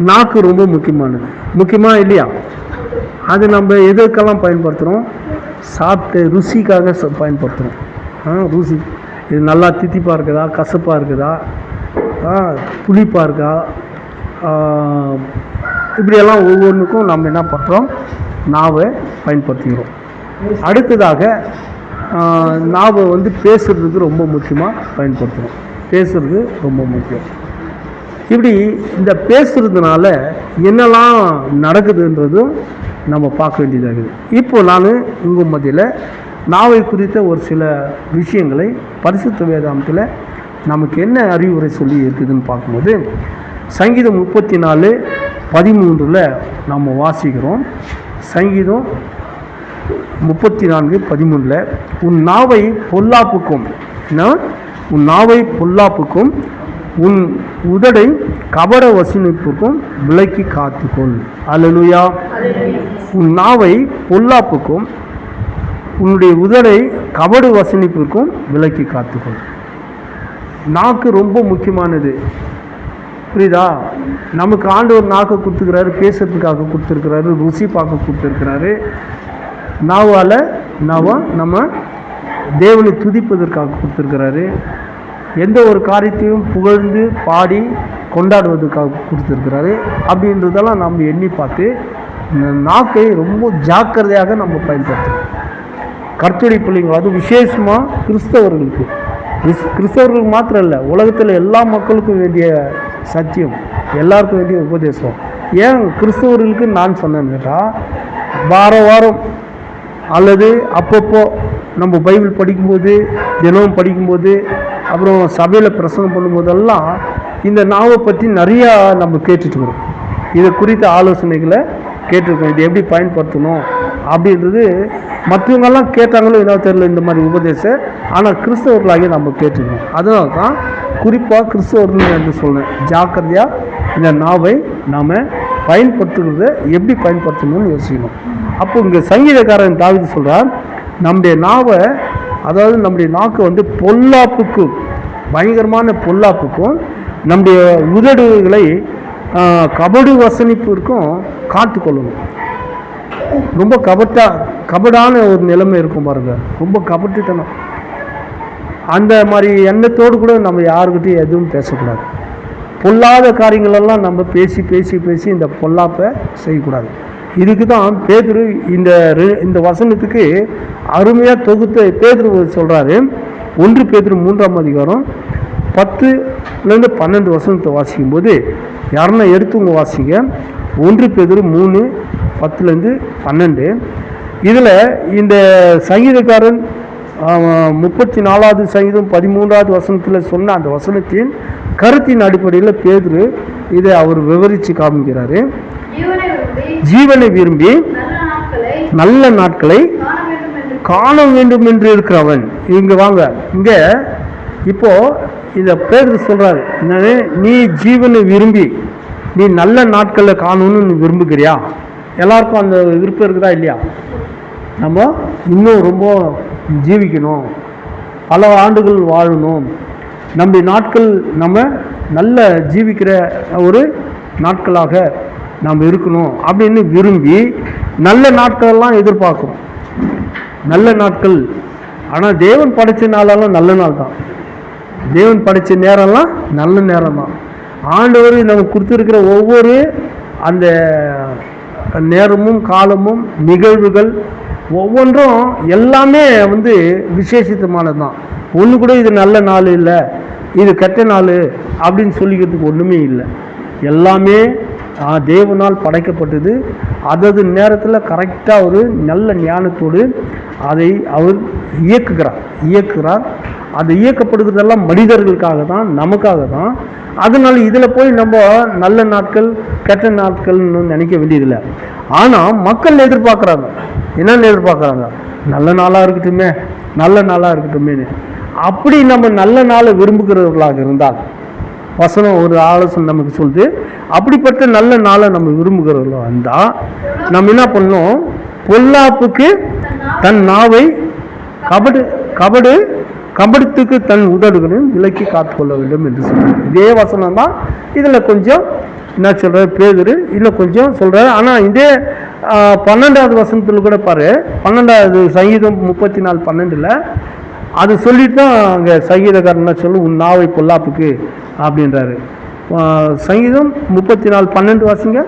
நாக்கு ரொம்ப முக்கியமாக இல்லையா? அது நம்ம எதுக்கெல்லாம் பயன்படுத்துகிறோம்? சாப்பிட்டு ருசிக்காக பயன்படுத்துகிறோம். ருசி, இது நல்லா தித்திப்பாக இருக்குதா, கசப்பாக இருக்குதா, புளிப்பாக இருக்கா, இப்படியெல்லாம் ஒவ்வொன்றுக்கும் நம்ம என்ன பண்ணுறோம்? நாவை பயன்படுத்திக்கிறோம். அடுத்ததாக நாவை பேசுகிறதுக்கு ரொம்ப முக்கியமாக பயன்படுத்துகிறோம். பேசுகிறது ரொம்ப முக்கியம். இப்படி இந்த பேசுகிறதுனால என்னெல்லாம் நடக்குதுன்றதும் நம்ம பார்க்க வேண்டியதாகுது. இப்போது நான் உங்கள் மத்தியில் நாவை குறித்த ஒரு சில விஷயங்களை பரிசுத்த வேதாந்தத்தில் நமக்கு என்ன அறிவுரை சொல்லி இருக்குதுன்னு பார்க்கும்போது, சங்கீதம் 34:13 நம்ம வாசிக்கிறோம். சங்கீதம் 34:13 உன் நாவை பொல்லாப்புக்கும் உன் உதடை கபட வசனிப்புக்கும் விலக்கி காத்துக்கொள். அல்லேலூயா. உன் நாவை பொல்லாப்புக்கும் உன்னுடைய உதடை கபடு வசனிப்பிற்கும் விலக்கி காத்துக்கொள். நாக்கு ரொம்ப முக்கியமானது, புரியுதா? நமக்கு ஆண்டவர் நாக்கை கொடுத்துருக்கிறாரு, பேசுறதுக்காக கொடுத்துருக்கிறாரு, ருசி பார்க்க கொடுத்துருக்கிறாரு. நாவால் நம்ம தேவனை துதிப்பதற்காக கொடுத்துருக்கிறாரு. எந்த ஒரு காரியத்தையும் புகழ்ந்து பாடி கொண்டாடுவதற்காக கொடுத்துருக்கிறாரு. அப்படின்றதெல்லாம் நம்ம எண்ணி பார்த்து இந்த நாக்கை ரொம்ப ஜாக்கிரதையாக நம்ம பயன்படுத்தணும். கர்த்தருடைய பிள்ளைங்க, அது விசேஷமாக கிறிஸ்தவர்களுக்கு மாத்திரம் இல்லை, உலகத்தில் எல்லா மக்களுக்கும் வேண்டிய சத்தியம், எல்லாருக்கும் வேண்டிய உபதேசம். ஏன் கிறிஸ்தவர்களுக்கு நான் சொன்னேன்னு கேட்டால், வாரம் அல்லது அப்பப்போ நம்ம பைபிள் படிக்கும்போது, தினமும் படிக்கும்போது, அப்புறம் சபையில் பிரசங்கம் பண்ணும்போதெல்லாம் இந்த நாவை பற்றி நிறையா நம்ம கேட்டுட்டுருக்கோம். இதை குறித்த ஆலோசனைகளை கேட்டிருக்கோம். இது எப்படி பயன்படுத்தணும் அப்படின்றது மற்றவங்கெல்லாம் கேட்டாங்களோ என்ன தெரியல இந்த மாதிரி உபதேசம். ஆனால் கிறிஸ்தவர்களாகி நம்ம கேட்டுருக்கோம். அதனால தான் குறிப்பாக கிறிஸ்தவர்கள் என்று சொன்னேன், ஜாக்கிரதையாக இந்த நாவை நாம் பயன்படுத்துகிறத எப்படி பயன்படுத்தணும்னு யோசிக்கணும். அப்போ இங்கே சங்கீதக்காரன் தாவீது சொல்கிறார், நம்முடைய நாவை, அதாவது நம்முடைய நாக்கு பொல்லாப்புக்கும், பயங்கரமான பொல்லாப்புக்கும், நம்முடைய உதடுகளை கபடு வசனிப்பிற்கும் காத்துக்கொள்ளணும். ரொம்ப கபடான ஒரு நிலைமை இருக்கும் பாருங்க, ரொம்ப கபட்டுத்தனம். அந்த மாதிரி எண்ணத்தோடு கூட நம்ம யாருக்கிட்டையும் எதுவும் பேசக்கூடாது. பொல்லாத காரியங்களெல்லாம் நம்ம பேசி இந்த பொல்லாப்பை செய்யக்கூடாது. இதுக்கு தான் பேதுரு இந்த வசனத்துக்கு அருமையாக தொகுத்து பேதுரு சொல்கிறாரு. 1 பேதுரு 3 10-12 வசனத்தை வாசிக்கும்போது, யாருன்னா எடுத்துங்க வாசிங்க. 1 பேதுரு 3:10-12. இதில் இந்த சங்கீதக்காரன் 34வது சங்கீதம் 13வது வசனத்தில் சொன்ன அந்த வசனத்தின் கருத்தின் அடிப்படையில் பேதுரு இதை அவர் விவரித்து காமிக்கிறாரு. ஜீவனை விரும்பி நல்ல நாட்களை காண வேண்டும் என்று இருக்கிறவன். இங்க வாங்க, இங்க இப்போ இத பேதுரு சொல்றாரு, நீ ஜீவனை விரும்பி நீ நல்ல நாட்களை காணணும்னு நீ விரும்புகிறியா? எல்லாருக்கும் அந்த விருப்பம் இருக்குதா இல்லையா? நம்ம இன்னும் ரொம்ப ஜீவிக்கணும், பல ஆண்டுகள் வாழணும், நம்முடைய நாட்கள் நம்ம நல்ல ஜீவிக்கிற ஒரு நாட்களாக நாம் இருக்கணும் அப்படின்னு விரும்பி நல்ல நாட்களெல்லாம் எதிர்பார்க்குறோம். நல்ல நாட்கள், ஆனால் தேவன் படைச்ச நாளெல்லாம் நல்ல நாள் தான். தேவன் படைச்ச நேரம்லாம் நல்ல நேரம் தான். ஆண்டவர் நமக்கு கொடுத்துருக்கிற ஒவ்வொரு அந்த நேரமும் காலமும் நிகழ்வுகள் ஒவ்வொன்றும் எல்லாமே விசேஷித்தமானது தான். ஒன்று கூட இது நல்ல நாள் இல்லை, இது கெட்ட நாள் அப்படின்னு சொல்லிக்கிறதுக்கு ஒன்றுமே இல்லை. எல்லாமே தேவனால் படைக்கப்பட்டது. அதது நேரத்தில் கரெக்டாக ஒரு நல்ல ஞானத்தோடு அதை அவர் இயக்குகிறார். அது இயக்கப்படுகிறதெல்லாம் மனிதர்களுக்காக தான், நமக்காக தான். அதனால இதில் போய் நம்ம நல்ல நாட்கள் கெட்ட நாட்கள்னு நினைக்க வேண்டியதில்லை. ஆனால் மக்கள் எதிர்பார்க்குறாங்க, என்னென்னு எதிர்பார்க்குறாங்க? நல்ல நாளாக இருக்கட்டுமேனு. அப்படி நம்ம நல்ல நாளை விரும்புகிறவர்களாக இருந்தால், வசனம் ஒரு ஆலோசனை நமக்கு சொல்லுது, அப்படிப்பட்ட நல்ல நாளை நம்ம விரும்புகிறவர்களாக இருந்தால் நம்ம என்ன பண்ணணும்? பொல்லாப்புக்கு தன் நாவை கபடத்துக்கு தன் உதடுகளையும் விலக்கி காத்துக்கொள்ள வேண்டும் என்று சொல்லுவோம். இதே வசனம் தான் இதில் கொஞ்சம் என்ன சொல்கிறார் பேதுரு, இல்லை கொஞ்சம் சொல்கிறார். ஆனால் இதே 12வது வசனத்தில் கூட பாரு, 12வது சங்கீதம் 34:12 அது சொல்லிட்டு தான் அங்கே சங்கீதக்காரன் என்ன சொல்லு, உன் நாவை பொல்லாப்புக்கு அப்படின்றாரு. சங்கீதம் 34:12 வாசிங்க.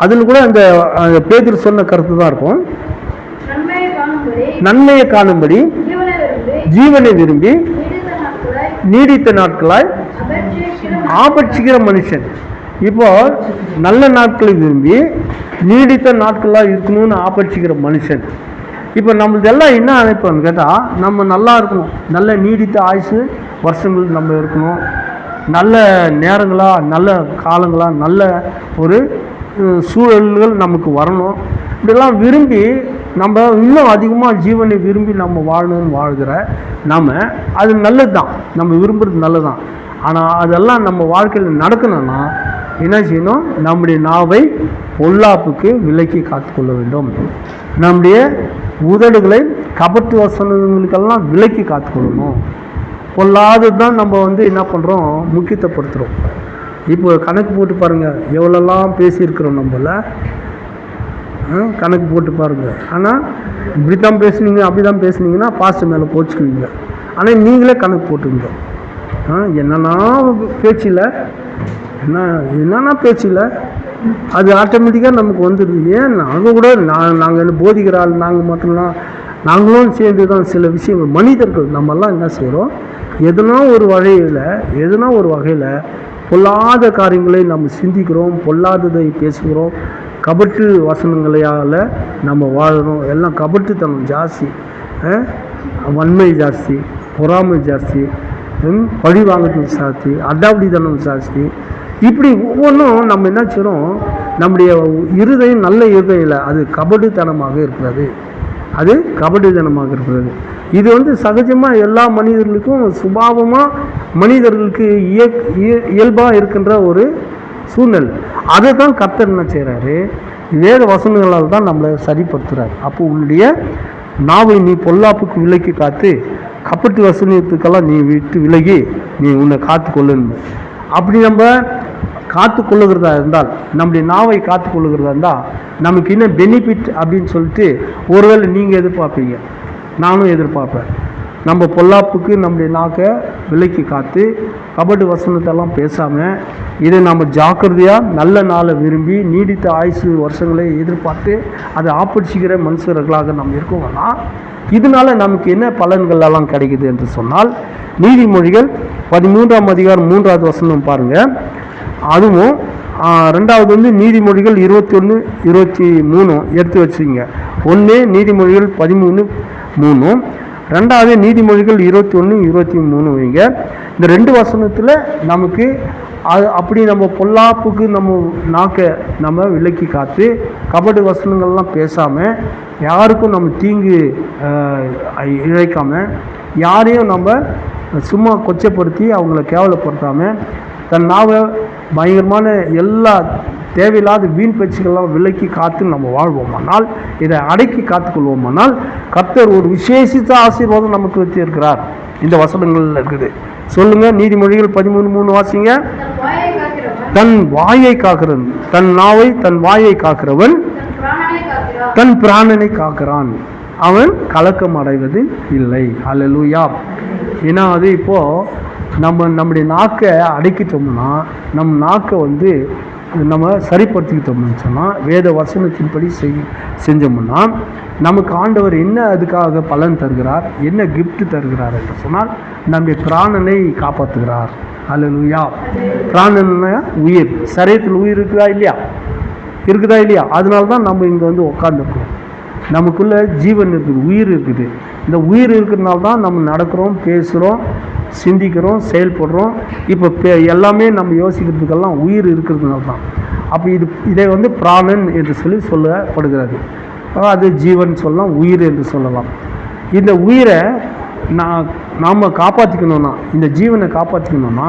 அதில் கூட அந்த பேதுரு சொன்ன கருத்து தான் இருக்கும். நன்மையை காணும்படி ஜீவனை விரும்பி நீடித்த நாட்களாய் ஆபட்சிக்கிற மனுஷன். இப்போ நல்ல நாட்களை விரும்பி நீடித்த நாட்களாக இருக்கணும்னு ஆபட்சிக்கிற மனுஷன். இப்போ நம்மளது எல்லாம் என்ன நினைப்போம்னு கேட்டால், நம்ம நல்லா இருக்கணும், நல்ல நீடித்த ஆயுசு வருஷங்கள் நம்ம இருக்கணும், நல்ல நேரங்களாக நல்ல காலங்களாக நல்ல ஒரு சூழல்கள் நமக்கு வரணும். இப்படிலாம் விரும்பி நம்ம இன்னும் அதிகமாக ஜீவனை விரும்பி நம்ம வாழணும்னு வாழ்கிற நம்ம, அது நல்லது தான், நம்ம விரும்புகிறது நல்லது தான். ஆனால் அதெல்லாம் நம்ம வாழ்க்கையில் நடக்கணும்னா என்ன செய்யணும்? நம்முடைய நாவை பொல்லாப்புக்கு விலக்கி காத்துக்கொள்ள வேண்டும். நம்முடைய உதடுகளை கபட்டு வசனங்களுக்கெல்லாம் விலக்கி காத்துக்கொள்ளணும். பொல்லாதது தான் நம்ம என்ன பண்ணுறோம், முக்கியத்துவப்படுத்துகிறோம். இப்போ கணக்கு போட்டு பாருங்கள், எவ்வளோலாம் பேசியிருக்கிறோம் நம்மள, கணக்கு போட்டு பாருங்கள். ஆனால் இப்படி தான் பேசுனீங்க அப்படி தான் பேசுனீங்கன்னா பாஸ்டர் மேலே போச்சுக்குவீங்க. ஆனால் நீங்களே கணக்கு போட்டுங்க, என்னன்னா பேச்சில் என்னன்னா பேச்சில் அது ஆட்டோமேட்டிக்காக நமக்கு வந்துடுது. ஏன் நாங்கள் கூட நாங்கள் என்ன போதிக்கிற ஆள் நாங்கள் மட்டும்லாம் நாங்களும் சேர்ந்து தான் சில விஷயங்கள் மனிதர்கள் நம்மெல்லாம் என்ன செய்கிறோம், எதனா ஒரு வகையில் பொல்லாத காரியங்களை நம்ம சிந்திக்கிறோம், பொல்லாததை பேசுகிறோம், கபட்டு வசனங்களையால் நம்ம வாழறோம். எல்லாம் கபட்டுத்தனம் ஜாஸ்தி, வன்மை ஜாஸ்தி, பொறாமை ஜாஸ்தி, பழி வாங்குறது ஜாஸ்தி, அடாவடித்தனம் ஜாஸ்தி. இப்படி ஒவ்வொன்றும் நம்ம என்ன செய்கிறோம், நம்முடைய இருதயம் நல்ல இருதயம் இல்லை, அது கபடுத்தனமாக இருக்கிறது. இது சகஜமாக எல்லா மனிதர்களுக்கும் சுபாவமாக மனிதர்களுக்கு இயல்பாக இருக்கின்ற ஒரு சூழ்நிலை. அதை தான் கர்த்தர் என்ன செய்கிறாரு, வேத வசனங்களால் தான் நம்மளை சரிப்படுத்துகிறார். அப்போ உன்னுடைய நாவை நீ பொல்லாப்புக்கு விலக்கி காத்து கப்பட்டு வசனத்துக்கெல்லாம் நீ விட்டு விலகி நீ உன்னை காத்து கொள்ளணும். அப்படி நம்ம காத்து கொள்ளுகிறதா இருந்தால், நம்முடைய நாவை காத்து கொள்ளுகிறதா இருந்தால் நமக்கு என்ன பெனிஃபிட் அப்படின்னு சொல்லிட்டு ஒருவேளை நீங்கள் எதிர்பார்ப்பீங்க, நானும் எதிர்பார்ப்பேன். நம்ம பொல்லாப்புக்கு நம்முடைய நாக்கை விலக்கி காத்து கபடு வசனத்தெல்லாம் பேசாமல் இதை நம்ம ஜாக்கிரதையாக நல்ல நாளை விரும்பி நீடித்த ஆயுசு வருஷங்களை எதிர்பார்த்து அதை ஆப்படிச்சுக்கிற மனுஷர்களாக நம்ம இருக்கோம்னா இதனால நமக்கு என்ன பலன்கள் எல்லாம் கிடைக்குது என்று சொன்னால், நீதிமொழிகள் 13ஆம் அதிகாரம் 3வது வசனம் பாருங்கள். அதுவும் 2வது நீதிமொழிகள் 21-23 எடுத்து வச்சுங்க. 1 நீதிமொழிகள் 13:3, 2வது நீதிமொழிகள் 21-23 வைங்க. இந்த 2 வசனத்தில் நமக்கு அப்படி நம்ம பொல்லாப்புக்கு நம்ம நாக்கை நம்ம விலக்கி காத்து கபடு வசனங்கள்லாம் பேசாமல் யாருக்கும் நம்ம தீங்கு இழைக்காமல் யாரையும் நம்ம சும்மா கொச்சப்படுத்தி அவங்கள கேவலப்படுத்தாமல் தன் நாவை பயங்கரமான எல்லா தேவையில்லாத வீண் பேச்சுக்கெல்லாம் விலக்கி காத்து நம்ம வாழ்வோமானால், இதை அடக்கி காத்துக்கொள்வோமானால் கர்த்தர் ஒரு விசேஷித்த ஆசீர்வாதம் நமக்கு வச்சிருக்கிறார். இந்த வசனங்கள் இருக்குது. சொல்லுங்க, நீதிமொழிகள் 13:3 வாசிங்க. தன் வாயை காக்கிறவன், தன் நாவை தன் வாயை காக்கிறவன் தன் பிராணனை காக்கிறான், அவன் கலக்கம் அடைவது இல்லை. அல்லேலூயா. ஏன்னா அது இப்போது நம்முடைய நாக்கை அடக்கிட்டோம்னா, நம் நாக்கை நம்ம சரிப்படுத்திக்கிட்டோம்னு சொன்னால், வேத வசனத்தின்படி செஞ்சோம்னா நமக்கு ஆண்டவர் என்ன அதுக்காக பலன் தருகிறார், என்ன கிஃப்ட் தருகிறார் என்று சொன்னால், நம்முடைய பிராணனை காப்பாற்றுகிறார். அல்லேலூயா. பிராணன்னா உயிர். சரீரத்தில் உயிர் இருக்குதா இல்லையா? அதனால தான் நம்ம இங்கே உட்காந்துருக்கோம். நமக்குள்ள ஜீவன் இருக்குது, உயிர் இருக்குது. இந்த உயிர் இருக்கிறதுனால தான் நம்ம நடக்கிறோம், பேசுகிறோம், சிந்திக்கிறோம், செயல்படுறோம். இப்போ எல்லாமே நம்ம யோசிக்கிறதுக்கெல்லாம் உயிர் இருக்கிறதுனால தான். அப்போ இதை பிராணன் என்று சொல்லப்படுகிறது. அது ஜீவன் சொல்லலாம், உயிர் என்று சொல்லலாம். இந்த உயிரை நாம் காப்பாற்றிக்கணும்னா, இந்த ஜீவனை காப்பாற்றிக்கணும்னா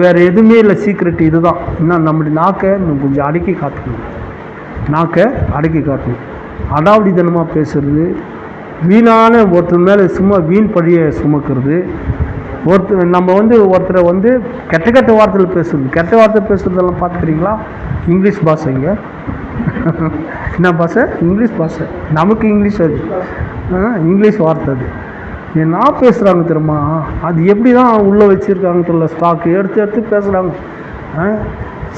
வேறு எதுவுமே இல்லை. சீக்ரெட் இதுதான். இன்னும் நம்முடைய நாக்கை கொஞ்சம் அடக்கி காத்துக்கணும். அடாவடித்தனமாக பேசுறது, வீணான ஒருத்தர் மேலே சும்மா வீண் பழியை சுமக்கிறது, நம்ம ஒருத்தரை கெட்ட கெட்ட வார்த்தையில் பேசுறது, கெட்ட வார்த்தை பேசுறதெல்லாம் பார்த்துக்கிறீங்களா? இங்கிலீஷ் பாஷைங்க. என்ன பாஷை? இங்கிலீஷ் பாஷை. நமக்கு இங்கிலீஷ் அது, இங்கிலீஷ் வார்த்தை அது. என்ன பேசுகிறாங்க தெரியுமா? அது எப்படி தான் உள்ளே வச்சுருக்காங்க தெரியல, ஸ்டாக்கு எடுத்து எடுத்து பேசுகிறாங்க.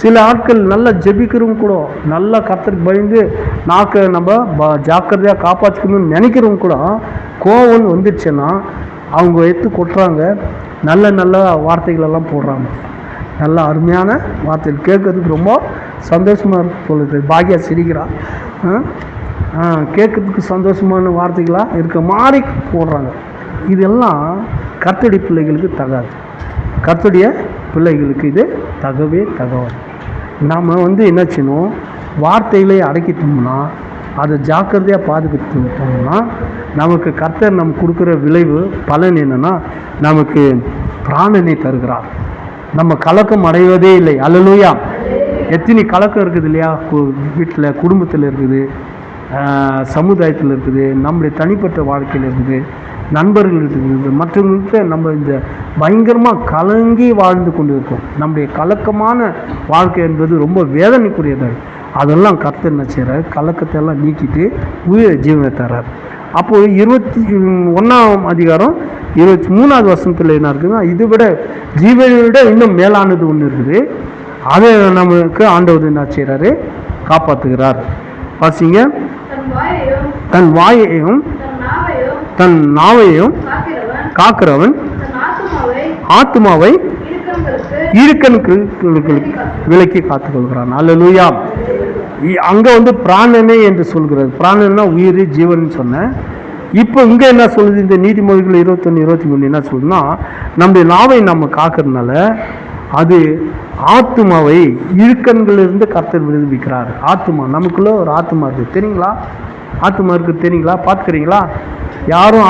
சில ஆட்கள் நல்லா ஜெபிக்கிறவங்க கூட, நல்லா கர்த்தருக்கு பயந்து நாக்கை நம்ம ஜாக்கிரதையாக காப்பாற்றிக்கணும்னு நினைக்கிறவங்க கூட கோவம் வந்துடுச்சுன்னா அவங்க எடுத்து கொட்டுறாங்க, நல்ல நல்ல வார்த்தைகளெல்லாம் போடுறாங்க. நல்ல அருமையான வார்த்தைகள் கேட்கறதுக்கு ரொம்ப சந்தோஷமாக இருக்கு பொழுது. பாக்கியா சிரிக்கிறான். கேட்கறதுக்கு சந்தோஷமான வார்த்தைகளாக இருக்க மாதிரி போடுறாங்க. இதெல்லாம் கர்த்தருடைய பிள்ளைகளுக்கு தகாது. கர்த்தருடைய பிள்ளைகளுக்கு இது தகவே தகவல். நாம் என்ன செய்யணும்? வார்த்தைகளை அடக்கிட்டோம்னா, அதை ஜாக்கிரதையாக பாதுகாத்துட்டோம்னா, நமக்கு கர்த்தர் நம்ம கொடுக்குற விளைவு பலன் என்னென்னா, நமக்கு பிராணனை தருகிறார். நம்ம கலக்கம் அடைவதே இல்லை. அல்லேலூயா. எத்தனை கலக்கம் இருக்குது இல்லையா? வீட்டில், குடும்பத்தில் இருக்குது, சமுதாயத்தில் இருக்குது, நம்முடைய தனிப்பட்ட வாழ்க்கையில் இருக்குது, நண்பர்கள் இருக்குது, மற்றவங்கள்ட்ட நம்ம இந்த பயங்கரமாக கலங்கி வாழ்ந்து கொண்டு இருக்கோம். நம்முடைய கலக்கமான வாழ்க்கை என்பது ரொம்ப வேதனைக்குரியது. அதெல்லாம் கர்த்தர் என்ன செய்கிறார்? கலக்கத்தை எல்லாம் நீக்கிட்டு உயிரை ஜீவனை தர்றார். அப்போது 21ஆம் அதிகாரம் 23வது வசனத்தில் என்ன இருக்குதுன்னா, இதை விட ஜீவனை விட இன்னும் மேலானது ஒன்று இருக்குது. அதை நமக்கு ஆண்டவர் என்ன செய்கிறாரு? காப்பாற்றுகிறார். வாசிங்க. தன் வாயையும் தன் நாவையும் காக்கிறவன் ஆத்துமாவை இருக்கனுக்கு விலக்கி காத்துக்கொள்கிறான். அல்லேலூயா. அங்கே பிராணனே என்று சொல்கிறது. பிராணன்னா உயிர், ஜீவன் சொன்னேன். இப்போ இங்கே என்ன சொல்லுது? இந்த நீதிமொழிகள் 21, 23 என்ன சொல்லுதுன்னா, நம்முடைய நாவை நம்ம காக்கிறதுனால அது ஆத்துமாவை இழுக்கண்களிலிருந்து கர்த்தர் விடுவிக்கிறார். ஆத்துமா, நமக்குள்ள ஒரு ஆத்துமா இருக்குது தெரியுங்களா? ஆத்துமா இருக்குது தெரியுங்களா? பார்த்துக்கிறீங்களா? யாரும்